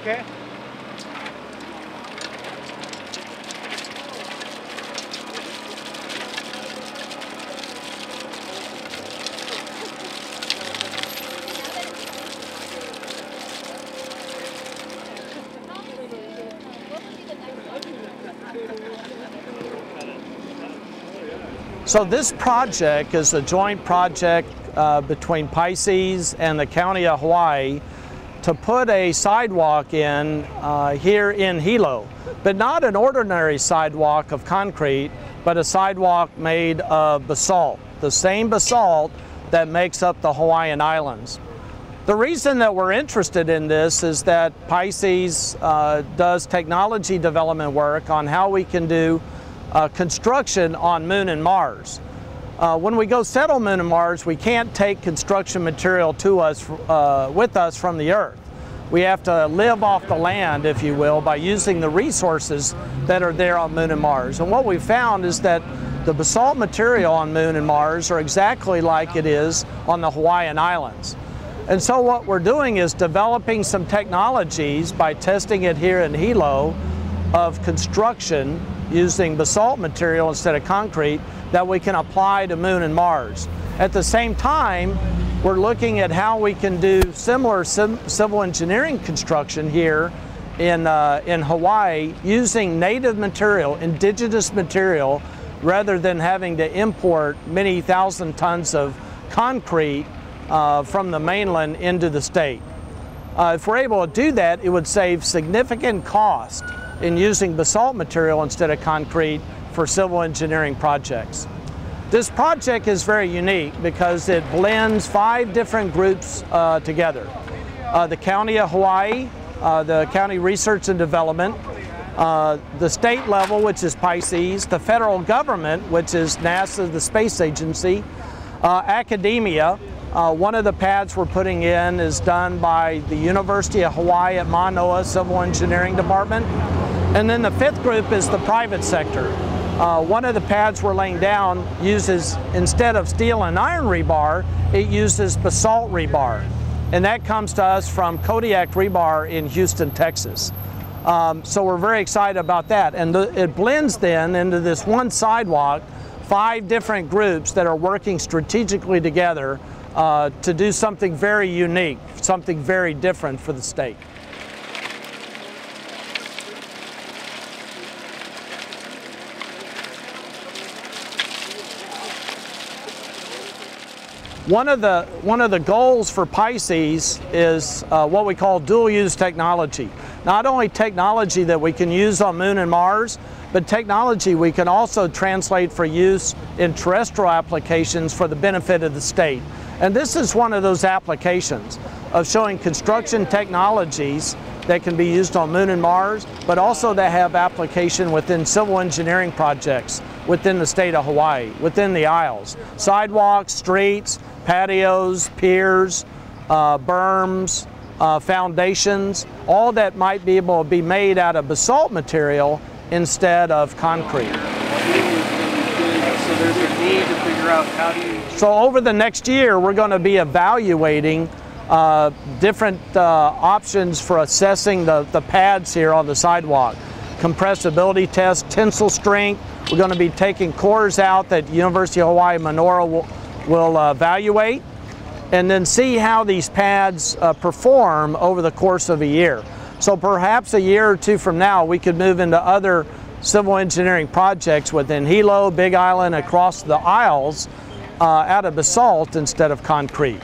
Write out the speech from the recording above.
Okay. So this project is a joint project between Pisces and the County of Hawaii to put a sidewalk in here in Hilo, but not an ordinary sidewalk of concrete, but a sidewalk made of basalt, the same basalt that makes up the Hawaiian Islands. The reason that we're interested in this is that Pisces does technology development work on how we can do construction on Moon and Mars. When we go settle Moon and Mars, we can't take construction material to us with us from the Earth. We have to live off the land, if you will, by using the resources that are there on Moon and Mars. And what we found is that the basalt material on Moon and Mars are exactly like it is on the Hawaiian Islands. And so what we're doing is developing some technologies by testing it here in Hilo of construction using basalt material instead of concrete that we can apply to Moon and Mars. At the same time, we're looking at how we can do similar civil engineering construction here in Hawaii using native material, indigenous material, rather than having to import many thousand tons of concrete from the mainland into the state. If we're able to do that, it would save significant cost in using basalt material instead of concrete for civil engineering projects. This project is very unique because it blends 5 different groups together. The County of Hawaii, the County Research and Development, the state level, which is Pisces, the federal government, which is NASA, the space agency, academia. One of the pads we're putting in is done by the University of Hawaii at Manoa Civil Engineering Department. And then the 5th group is the private sector. One of the pads we're laying down uses, instead of steel and iron rebar, it uses basalt rebar. And that comes to us from Kodiak Rebar in Houston, Texas. So we're very excited about that. And it blends then into this one sidewalk, 5 different groups that are working strategically together to do something very unique, something very different for the state. One of the goals for Pisces is what we call dual-use technology. Not only technology that we can use on Moon and Mars, but technology we can also translate for use in terrestrial applications for the benefit of the state. And this is one of those applications of showing construction technologies that can be used on Moon and Mars, but also that have application within civil engineering projects within the state of Hawaii, within the Isles. Sidewalks, streets, patios, piers, berms, foundations, all that might be able to be made out of basalt material instead of concrete. So there's a need to figure out how do you... So over the next year, we're going to be evaluating different options for assessing the pads here on the sidewalk. Compressibility test, tensile strength. We're going to be taking cores out that University of Hawaii Manoa will evaluate, and then see how these pads perform over the course of a year. So perhaps a year or 2 from now, we could move into other civil engineering projects within Hilo, Big Island, across the Isles out of basalt instead of concrete.